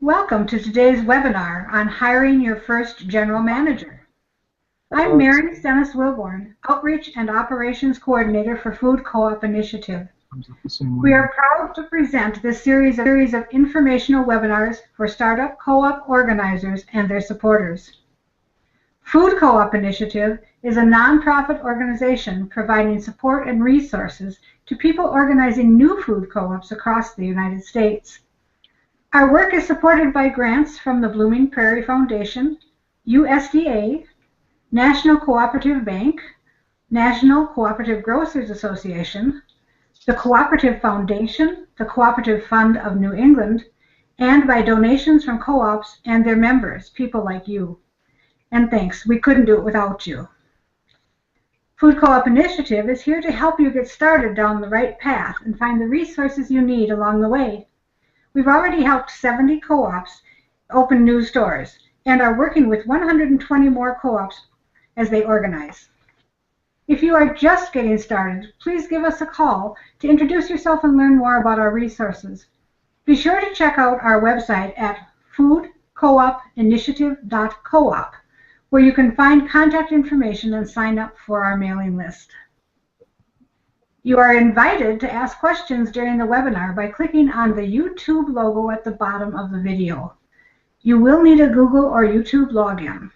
Welcome to today's webinar on hiring your first general manager. I'm Mary Stennis-Wilborn, Outreach and Operations Coordinator for Food Co-op Initiative. We are proud to present this series of informational webinars for startup co-op organizers and their supporters. Food Co-op Initiative is a nonprofit organization providing support and resources to people organizing new food co-ops across the United States. Our work is supported by grants from the Blooming Prairie Foundation, USDA, National Cooperative Bank, National Cooperative Grocers Association, the Cooperative Foundation, the Cooperative Fund of New England, and by donations from co-ops and their members, people like you. And thanks, we couldn't do it without you. Food Co-op Initiative is here to help you get started down the right path and find the resources you need along the way. We've already helped 70 co-ops open new stores and are working with 120 more co-ops as they organize. If you are just getting started, please give us a call to introduce yourself and learn more about our resources. Be sure to check out our website at foodcoopinitiative.coop, where you can find contact information and sign up for our mailing list. You are invited to ask questions during the webinar by clicking on the YouTube logo at the bottom of the video. You will need a Google or YouTube login.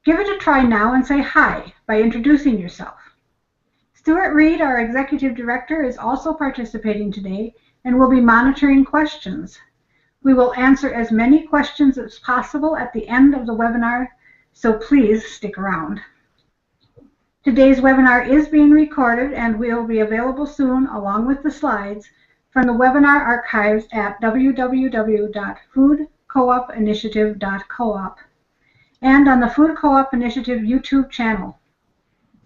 Give it a try now and say hi by introducing yourself. Stuart Reed, our Executive Director, is also participating today and will be monitoring questions. We will answer as many questions as possible at the end of the webinar, so please stick around. Today's webinar is being recorded and will be available soon along with the slides from the webinar archives at www.foodcoopinitiative.coop and on the Food Co-op Initiative YouTube channel.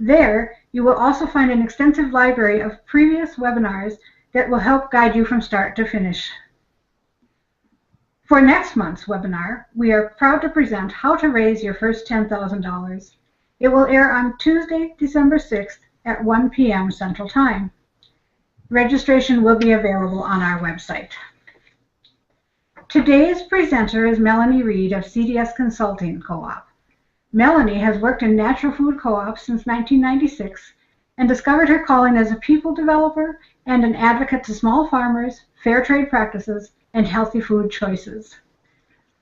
There, you will also find an extensive library of previous webinars that will help guide you from start to finish. For next month's webinar, we are proud to present how to raise your first $10,000. It will air on Tuesday, December 6th at 1 p.m. Central Time. Registration will be available on our website. Today's presenter is Melanie Reed of CDS Consulting Co-op. Melanie has worked in natural food co-ops since 1996 and discovered her calling as a people developer and an advocate to small farmers, fair trade practices, and healthy food choices.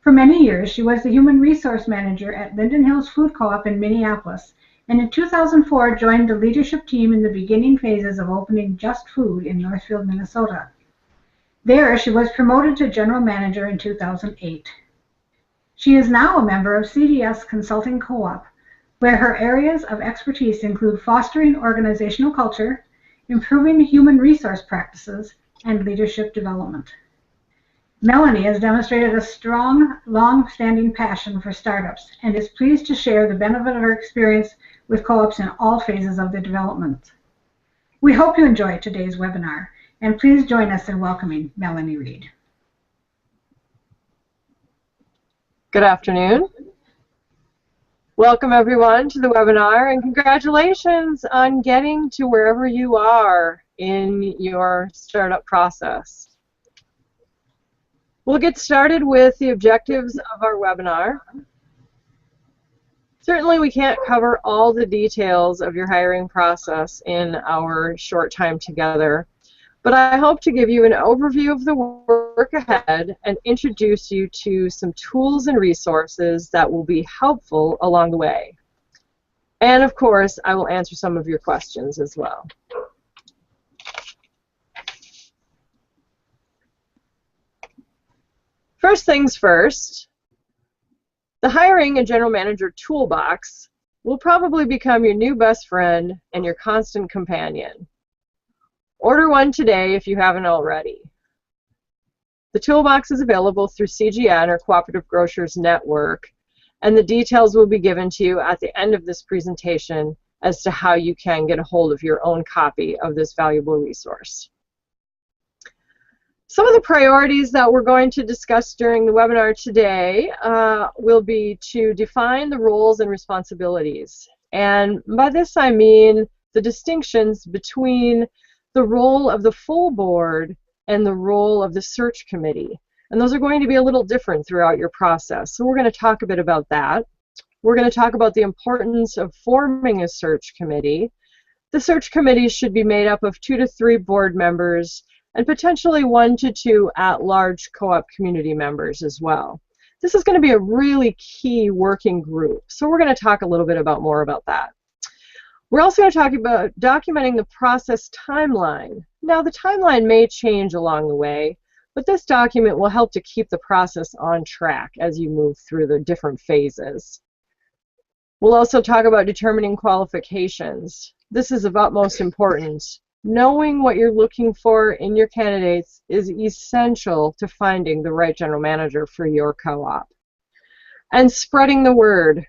For many years, she was the Human Resource Manager at Linden Hills Food Co-op in Minneapolis, and in 2004 joined the leadership team in the beginning phases of opening Just Food in Northfield, Minnesota. There, she was promoted to General Manager in 2008. She is now a member of CDS Consulting Co-op, where her areas of expertise include fostering organizational culture, improving human resource practices, and leadership development. Melanie has demonstrated a strong, long-standing passion for startups and is pleased to share the benefit of her experience with co-ops in all phases of their development. We hope you enjoy today's webinar, and please join us in welcoming Melanie Reed. Good afternoon. Welcome everyone to the webinar, and congratulations on getting to wherever you are in your startup process. We'll get started with the objectives of our webinar. Certainly we can't cover all the details of your hiring process in our short time together, but I hope to give you an overview of the work ahead and introduce you to some tools and resources that will be helpful along the way. And of course, I will answer some of your questions as well. First things first, the Hiring a General Manager Toolbox will probably become your new best friend and your constant companion. Order one today if you haven't already. The Toolbox is available through CGN or Cooperative Grocers Network, and the details will be given to you at the end of this presentation as to how you can get a hold of your own copy of this valuable resource. Some of the priorities that we're going to discuss during the webinar today will be to define the roles and responsibilities. And by this I mean the distinctions between the role of the full board and the role of the search committee. And those are going to be a little different throughout your process. So we're going to talk a bit about that. We're going to talk about the importance of forming a search committee. The search committee should be made up of 2 to 3 board members and potentially 1 to 2 at-large co-op community members as well. This is going to be a really key working group. So we're going to talk a little bit more about that. We're also going to talk about documenting the process timeline. Now, the timeline may change along the way, but this document will help to keep the process on track as you move through the different phases. We'll also talk about determining qualifications. This is of utmost importance. Knowing what you're looking for in your candidates is essential to finding the right general manager for your co-op. And spreading the word.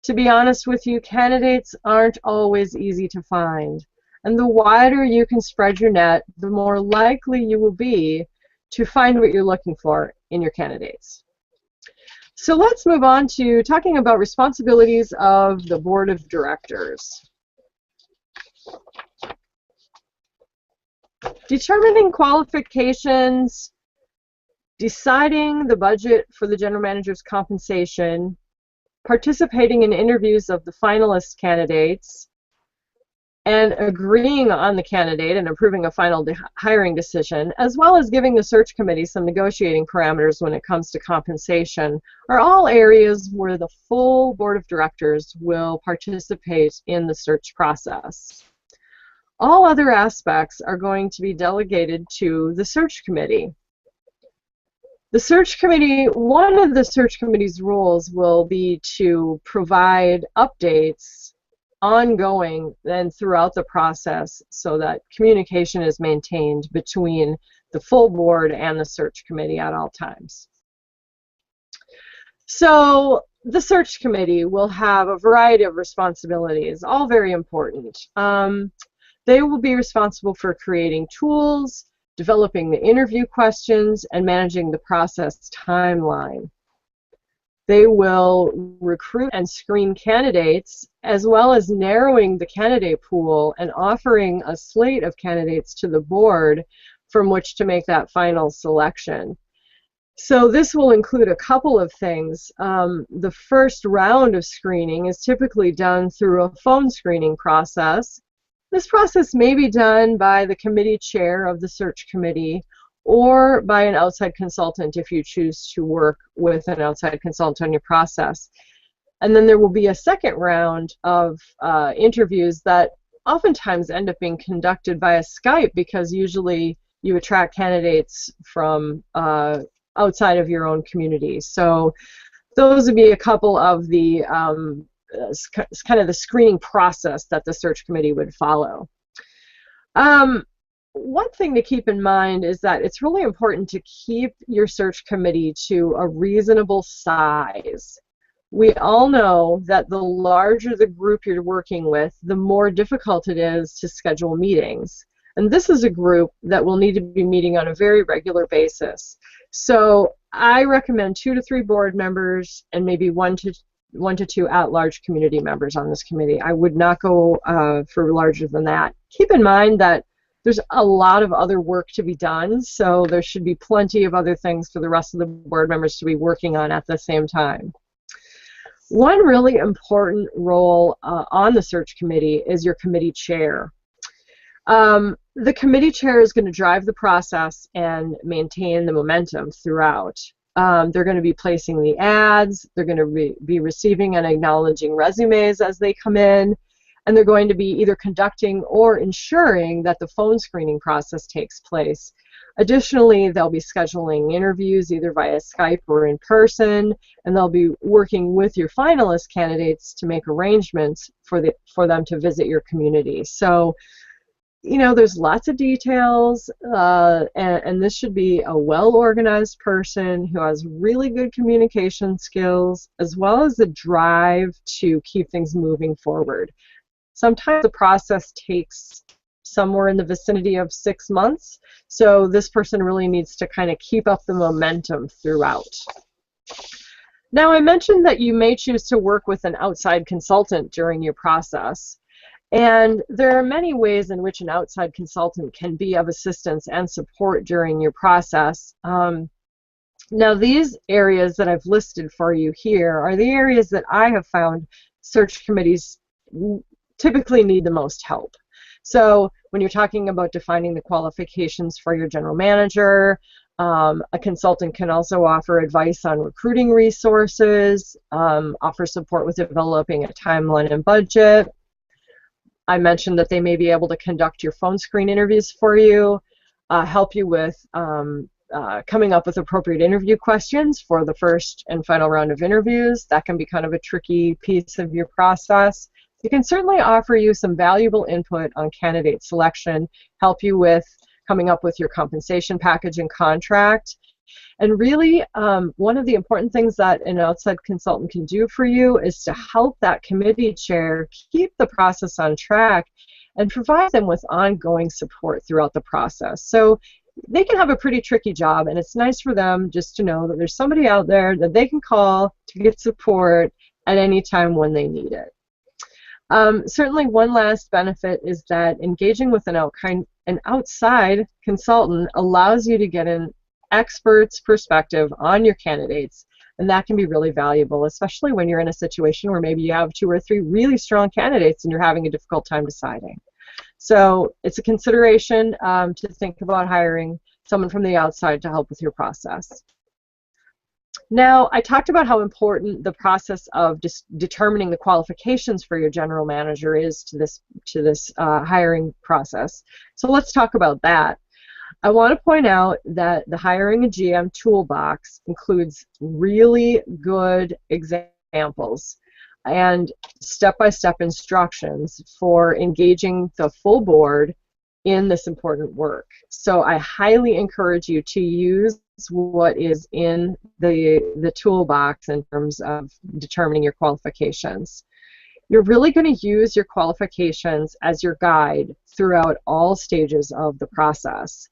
To be honest with you, candidates aren't always easy to find. And the wider you can spread your net, the more likely you will be to find what you're looking for in your candidates. So let's move on to talking about responsibilities of the board of directors. Determining qualifications, deciding the budget for the general manager's compensation, participating in interviews of the finalist candidates, and agreeing on the candidate and approving a final hiring decision, as well as giving the search committee some negotiating parameters when it comes to compensation, are all areas where the full board of directors will participate in the search process. All other aspects are going to be delegated to the search committee. The search committee, one of the search committee's roles will be to provide updates ongoing and throughout the process so that communication is maintained between the full board and the search committee at all times. So the search committee will have a variety of responsibilities, all very important. They will be responsible for creating tools, developing the interview questions, and managing the process timeline. They will recruit and screen candidates, as well as narrowing the candidate pool and offering a slate of candidates to the board from which to make that final selection. So this will include a couple of things. The first round of screening is typically done through a phone screening process. This process may be done by the committee chair of the search committee or by an outside consultant if you choose to work with an outside consultant on your process. And then there will be a second round of interviews that oftentimes end up being conducted via Skype, because usually you attract candidates from outside of your own community. So those would be a couple of the kind of the screening process that the search committee would follow. One thing to keep in mind is that it's really important to keep your search committee to a reasonable size. We all know that the larger the group you're working with, the more difficult it is to schedule meetings. And this is a group that will need to be meeting on a very regular basis. So I recommend 2 to 3 board members and maybe 1 to 2 at-large community members on this committee. I would not go for larger than that. Keep in mind that there's a lot of other work to be done, so there should be plenty of other things for the rest of the board members to be working on at the same time. One really important role on the search committee is your committee chair. The committee chair is going to drive the process and maintain the momentum throughout. They're going to be placing the ads, they're going to be receiving and acknowledging resumes as they come in, and they're going to be either conducting or ensuring that the phone screening process takes place. Additionally, they'll be scheduling interviews either via Skype or in person, and they'll be working with your finalist candidates to make arrangements for them to visit your community. So, you know, there's lots of details, and this should be a well-organized person who has really good communication skills, as well as the drive to keep things moving forward. Sometimes the process takes somewhere in the vicinity of 6 months, so this person really needs to kind of keep up the momentum throughout. Now, I mentioned that you may choose to work with an outside consultant during your process. And there are many ways in which an outside consultant can be of assistance and support during your process. Now, these areas that I've listed for you here are the areas that I have found search committees typically need the most help. So when you're talking about defining the qualifications for your general manager, a consultant can also offer advice on recruiting resources, offer support with developing a timeline and budget. I mentioned that they may be able to conduct your phone screen interviews for you, help you with coming up with appropriate interview questions for the first and final round of interviews. That can be kind of a tricky piece of your process. It can certainly offer you some valuable input on candidate selection, help you with coming up with your compensation package and contract. And really, one of the important things that an outside consultant can do for you is to help that committee chair keep the process on track and provide them with ongoing support throughout the process. So they can have a pretty tricky job, and it's nice for them just to know that there's somebody out there that they can call to get support at any time when they need it. Certainly one last benefit is that engaging with an outside consultant allows you to get an expert's perspective on your candidates, and that can be really valuable, especially when you're in a situation where maybe you have 2 or 3 really strong candidates and you're having a difficult time deciding. So it's a consideration to think about hiring someone from the outside to help with your process. Now, I talked about how important the process of determining the qualifications for your general manager is to this hiring process. So let's talk about that. I want to point out that the Hiring a GM Toolbox includes really good examples and step-by-step instructions for engaging the full board in this important work. So I highly encourage you to use what is in the toolbox in terms of determining your qualifications. You're really going to use your qualifications as your guide throughout all stages of the process.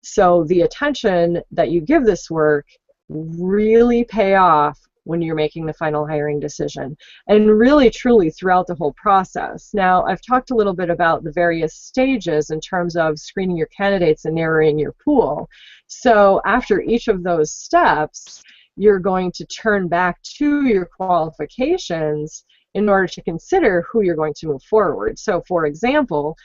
So the attention that you give this work really pay off when you're making the final hiring decision, and really truly throughout the whole process. Now, I've talked a little bit about the various stages in terms of screening your candidates and narrowing your pool. So after each of those steps, you're going to turn back to your qualifications in order to consider who you're going to move forward. So for example,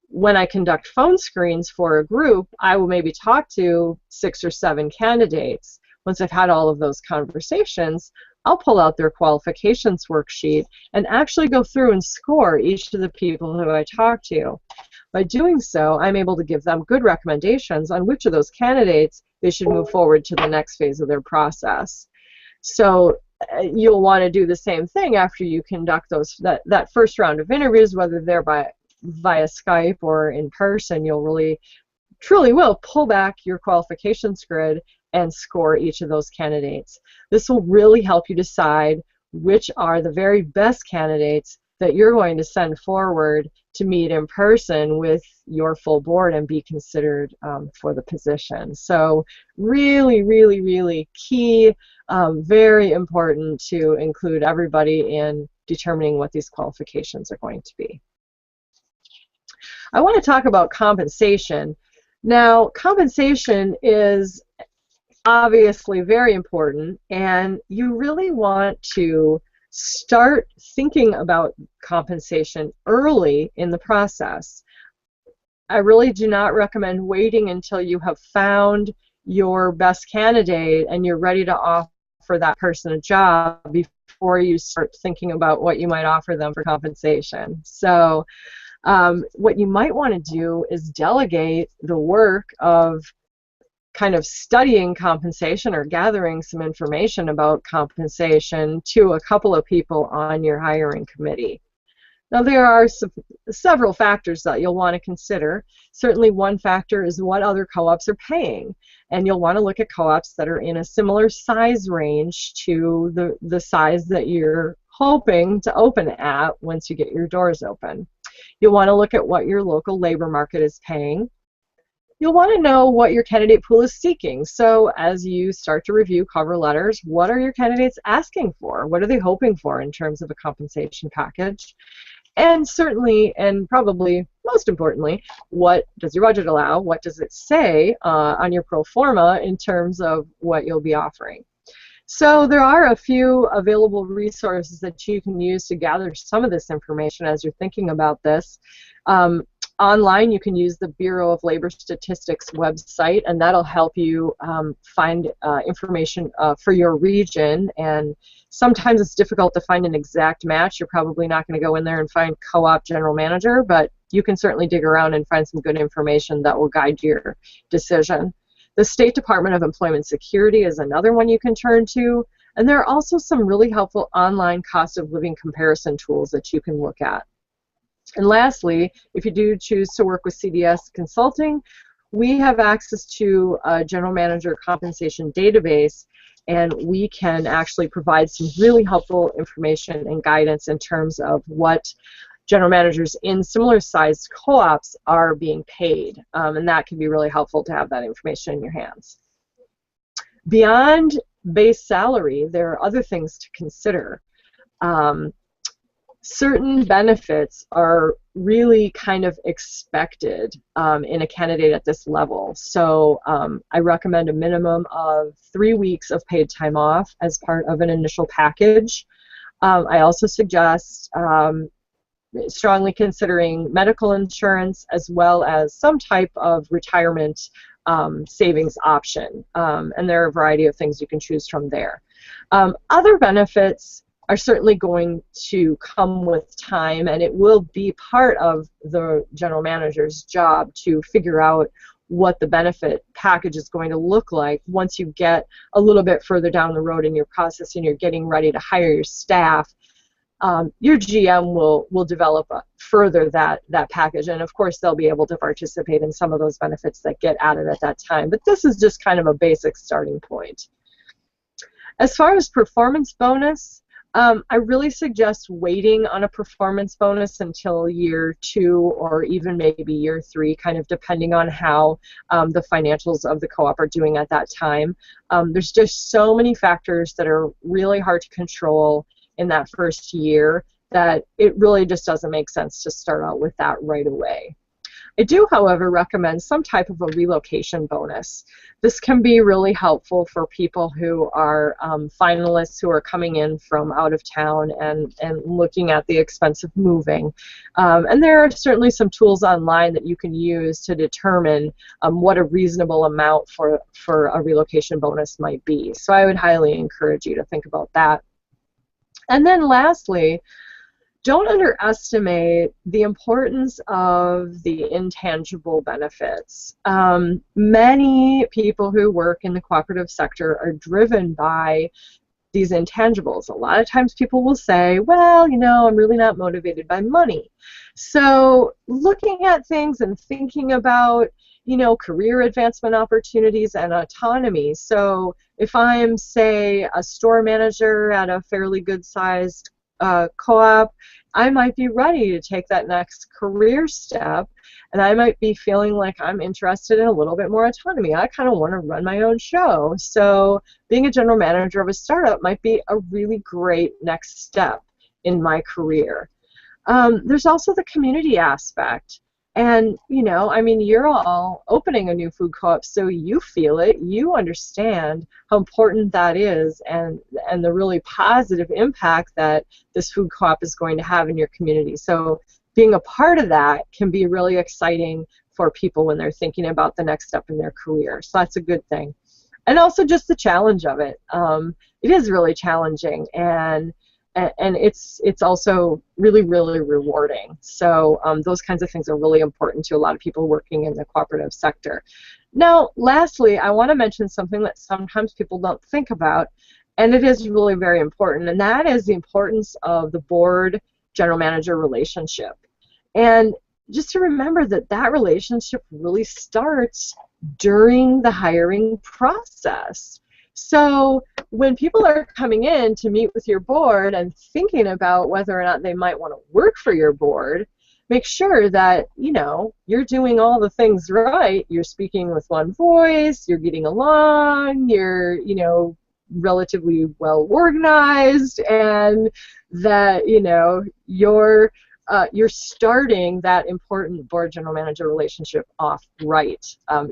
when I conduct phone screens for a group, I will maybe talk to 6 or 7 candidates. Once I've had all of those conversations, I'll pull out their qualifications worksheet and actually go through and score each of the people who I talk to. By doing so, I'm able to give them good recommendations on which of those candidates they should move forward to the next phase of their process. So you'll want to do the same thing after you conduct that first round of interviews, whether they're via Skype or in person. You'll really, truly will pull back your qualifications grid and score each of those candidates. This will really help you decide which are the very best candidates that you're going to send forward to meet in person with your full board and be considered for the position. So really, really, really key, very important to include everybody in determining what these qualifications are going to be. I want to talk about compensation. Now, compensation is obviously very important, and you really want to start thinking about compensation early in the process. I really do not recommend waiting until you have found your best candidate and you're ready to offer that person a job before you start thinking about what you might offer them for compensation. So what you might want to do is delegate the work of kind of studying compensation or gathering some information about compensation to a couple of people on your hiring committee. Now, there are several factors that you'll want to consider. Certainly one factor is what other co-ops are paying, and you'll want to look at co-ops that are in a similar size range to the size that you're hoping to open at once you get your doors open. You'll want to look at what your local labor market is paying. You'll want to know what your candidate pool is seeking. So as you start to review cover letters, what are your candidates asking for? What are they hoping for in terms of a compensation package? And certainly, and probably most importantly, what does your budget allow? What does it say on your pro forma in terms of what you'll be offering? So there are a few available resources that you can use to gather some of this information as you're thinking about this. Online, you can use the Bureau of Labor Statistics website, and that'll help you find information for your region. And sometimes it's difficult to find an exact match. You're probably not going to go in there and find co-op general manager, but you can certainly dig around and find some good information that will guide your decision. The State Department of Employment Security is another one you can turn to, and there are also some really helpful online cost of living comparison tools that you can look at. And lastly, if you do choose to work with CDS Consulting, we have access to a general manager compensation database, and we can actually provide some really helpful information and guidance in terms of what general managers in similar sized co-ops are being paid, and that can be really helpful to have that information in your hands. Beyond base salary, there are other things to consider. Certain benefits are really kind of expected in a candidate at this level. So I recommend a minimum of 3 weeks of paid time off as part of an initial package. I also suggest strongly considering medical insurance as well as some type of retirement savings option. And there are a variety of things you can choose from there. Other benefits are certainly going to come with time, and it will be part of the general manager's job to figure out what the benefit package is going to look like once you get a little bit further down the road in your process and you're getting ready to hire your staff. Your GM will develop further that package, and of course they'll be able to participate in some of those benefits that get added at that time, but this is just kind of a basic starting point. As far as performance bonus, I really suggest waiting on a performance bonus until year 2 or even maybe year 3, kind of depending on how the financials of the co-op are doing at that time. There's just so many factors that are really hard to control in that first year that it really just doesn't make sense to start out with that right away. I do, however, recommend some type of a relocation bonus. This can be really helpful for people who are finalists who are coming in from out of town and looking at the expense of moving. And there are certainly some tools online that you can use to determine what a reasonable amount for a relocation bonus might be. So I would highly encourage you to think about that. And then lastly, don't underestimate the importance of the intangible benefits. Many people who work in the cooperative sector are driven by these intangibles. A lot of times people will say, well, you know, I'm really not motivated by money. So looking at things and thinking about, you know, career advancement opportunities and autonomy. So if I'm, say, a store manager at a fairly good-sized co-op, I might be ready to take that next career step, and I might be feeling like I'm interested in a little bit more autonomy. I kind of want to run my own show. So being a general manager of a startup might be a really great next step in my career. There's also the community aspect. And, you know, I mean, you're all opening a new food co-op, so you feel it, you understand how important that is and the really positive impact that this food co-op is going to have in your community. So being a part of that can be really exciting for people when they're thinking about the next step in their career. So that's a good thing. And also just the challenge of it. It is really challenging, and it's also really, really rewarding. So those kinds of things are really important to a lot of people working in the cooperative sector. Now, lastly, I want to mention something that sometimes people don't think about, and it is really very important, and that is the importance of the board general manager relationship. And just to remember that that relationship really starts during the hiring process. So when people are coming in to meet with your board and thinking about whether or not they might want to work for your board, make sure that, you know, you're doing all the things right. You're speaking with one voice, you're getting along, you're, you know, relatively well organized, and that, you know, you're you're starting that important board general manager relationship off right,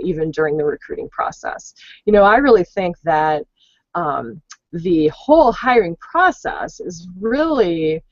even during the recruiting process. You know, I really think that the whole hiring process is really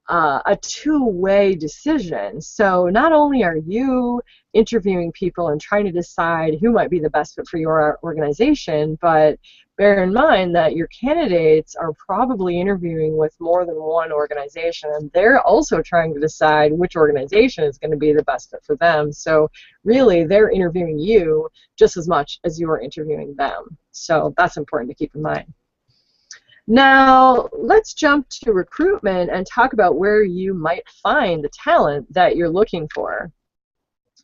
a two-way decision. So not only are you interviewing people and trying to decide who might be the best fit for your organization, but bear in mind that your candidates are probably interviewing with more than one organization, and they're also trying to decide which organization is going to be the best fit for them. So really, they're interviewing you just as much as you are interviewing them. So that's important to keep in mind. Now, let's jump to recruitment and talk about where you might find the talent that you're looking for.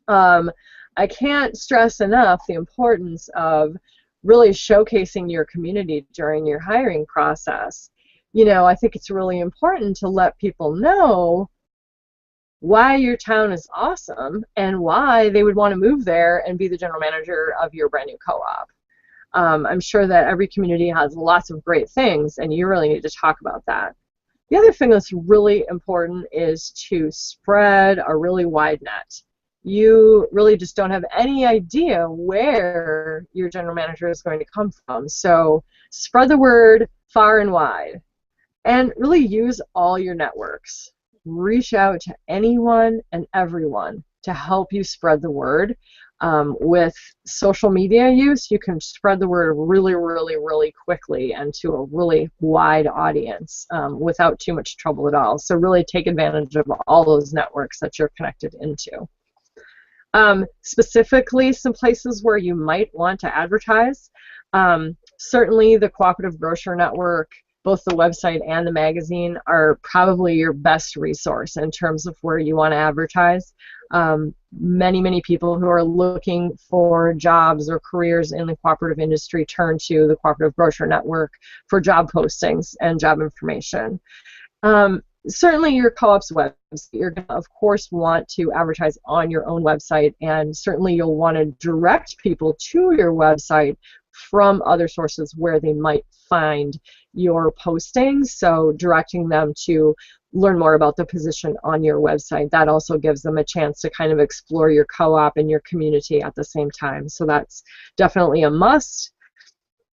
I can't stress enough the importance of really showcasing your community during your hiring process. You know, I think it's really important to let people know why your town is awesome and why they would want to move there and be the general manager of your brand new co-op. I'm sure that every community has lots of great things, and you really need to talk about that. The other thing that's really important is to spread a really wide net. You really just don't have any idea where your general manager is going to come from. So spread the word far and wide, and really use all your networks. Reach out to anyone and everyone to help you spread the word. With social media use, you can spread the word really, really, really quickly and to a really wide audience without too much trouble at all. So really take advantage of all those networks that you're connected into. Specifically, some places where you might want to advertise. Certainly the Cooperative Grocer Network, both the website and the magazine, are probably your best resource in terms of where you want to advertise. Many people who are looking for jobs or careers in the cooperative industry turn to the Cooperative Grocer Network for job postings and job information. Certainly your co-op's website, you're going to, of course, want to advertise on your own website, and certainly you'll want to direct people to your website from other sources where they might find your postings, so directing them to learn more about the position on your website. That also gives them a chance to kind of explore your co-op and your community at the same time, so that's definitely a must.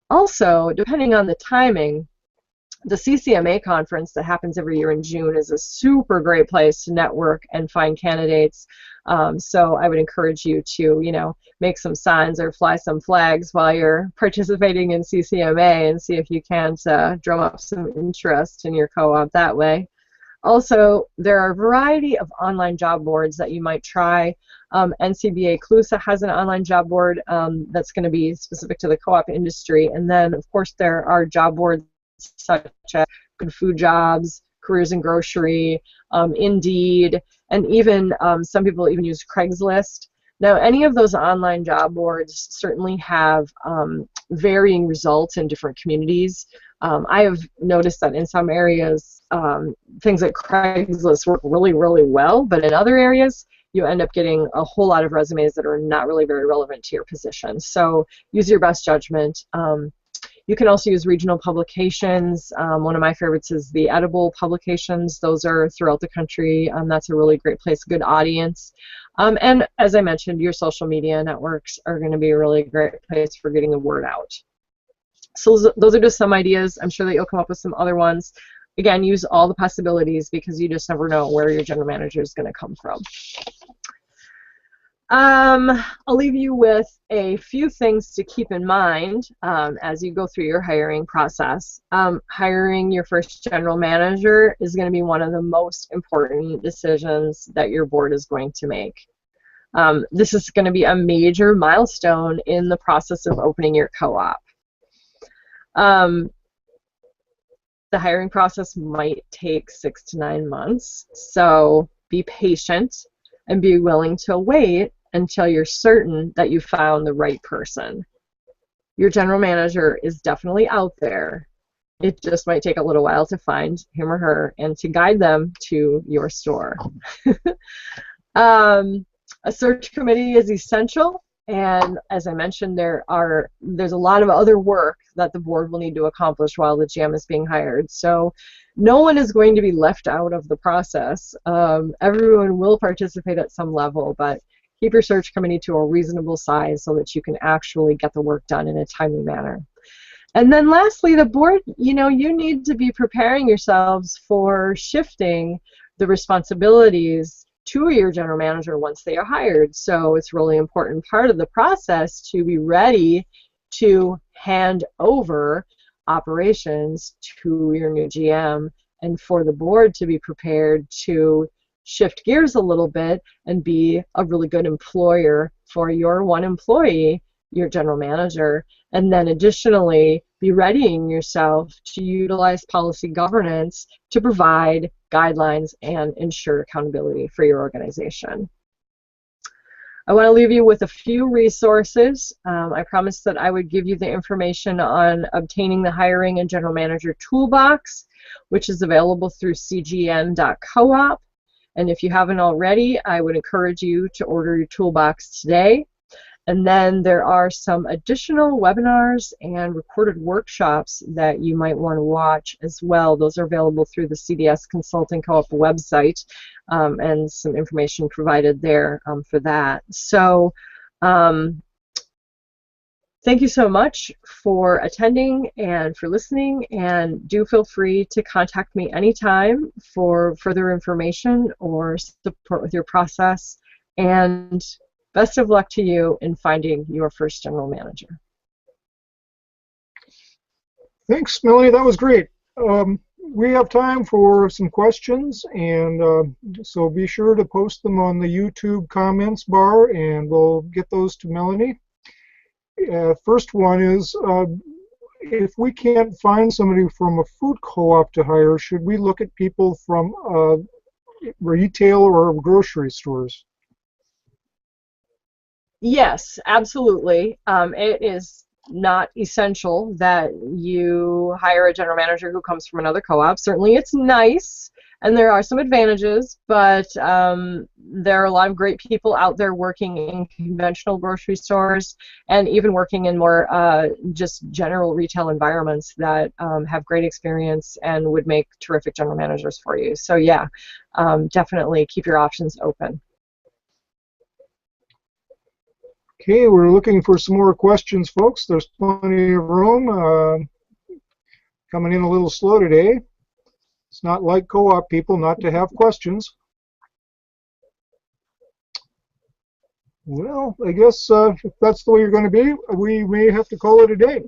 Also, depending on the timing, the CCMA conference that happens every year in June is a super great place to network and find candidates. So I would encourage you to, you know, make some signs or fly some flags while you're participating in CCMA and see if you can't drum up some interest in your co-op that way. Also, there are a variety of online job boards that you might try. NCBA CLUSA has an online job board that's going to be specific to the co-op industry. And then, of course, there are job boards such as Good Food Jobs, Careers in Grocery, Indeed, and even some people even use Craigslist. Now, any of those online job boards certainly have varying results in different communities. I have noticed that in some areas, things like Craigslist work really, really well, but in other areas, you end up getting a whole lot of resumes that are not really very relevant to your position. So use your best judgment. You can also use regional publications. One of my favorites is the Edible publications. Those are throughout the country. That's a really great place, good audience. And as I mentioned, your social media networks are going to be a really great place for getting the word out. So those are just some ideas. I'm sure that you'll come up with some other ones. Again, use all the possibilities because you just never know where your general manager is going to come from. I'll leave you with a few things to keep in mind as you go through your hiring process. Hiring your first general manager is going to be one of the most important decisions that your board is going to make. This is going to be a major milestone in the process of opening your co-op. The hiring process might take 6 to 9 months, so be patient and be willing to wait until you're certain that you found the right person. Your general manager is definitely out there. It just might take a little while to find him or her and to guide them to your store. A search committee is essential, And as I mentioned, there's a lot of other work that the board will need to accomplish while the GM is being hired. So no one is going to be left out of the process. Everyone will participate at some level, but keep your search committee to a reasonable size so that you can actually get the work done in a timely manner. And then lastly, the board, you need to be preparing yourselves for shifting the responsibilities to your general manager once they are hired. So it's really important part of the process to be ready to hand over operations to your new GM, and for the board to be prepared to shift gears a little bit and be a really good employer for your one employee, your general manager, and then additionally be readying yourself to utilize policy governance to provide guidelines and ensure accountability for your organization. I want to leave you with a few resources. I promised that I would give you the information on obtaining the Hiring and General Manager Toolbox, which is available through cgn.coop. And if you haven't already, I would encourage you to order your toolbox today. And then there are some additional webinars and recorded workshops that you might want to watch as well. Those are available through the CDS Consulting Co-op website, and some information provided there for that. So thank you so much for attending and for listening, and do feel free to contact me anytime for further information or support with your process. And best of luck to you in finding your first general manager. Thanks, Millie. That was great. We have time for some questions, and so be sure to post them on the YouTube comments bar, and we'll get those to Melanie. First one is, if we can't find somebody from a food co-op to hire, should we look at people from retail or grocery stores? Yes, absolutely. It is not essential that you hire a general manager who comes from another co-op. Certainly it's nice, and there are some advantages, but there are a lot of great people out there working in conventional grocery stores and even working in more just general retail environments that have great experience and would make terrific general managers for you. So yeah, definitely keep your options open. Okay, we're looking for some more questions, folks. There's plenty of room. Coming in a little slow today. It's not like co-op people not to have questions. Well, I guess if that's the way you're going to be, we may have to call it a day.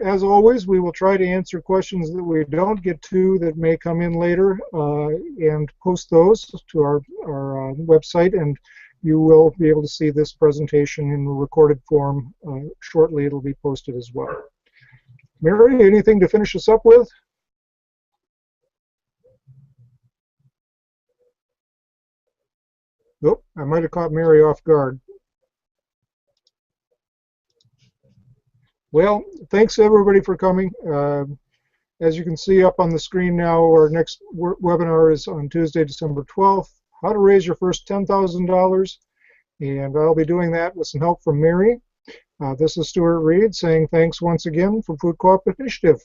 As always, we will try to answer questions that we don't get to that may come in later, and post those to our website, and you will be able to see this presentation in recorded form shortly. It'll be posted as well. Mary, anything to finish us up with? Nope, I might have caught Mary off guard. Well, thanks everybody for coming. As you can see up on the screen now, our next webinar is on Tuesday, December 12th. How to raise your first $10,000, and I'll be doing that with some help from Mary. This is Stuart Reed saying thanks once again from Food Co-op Initiative.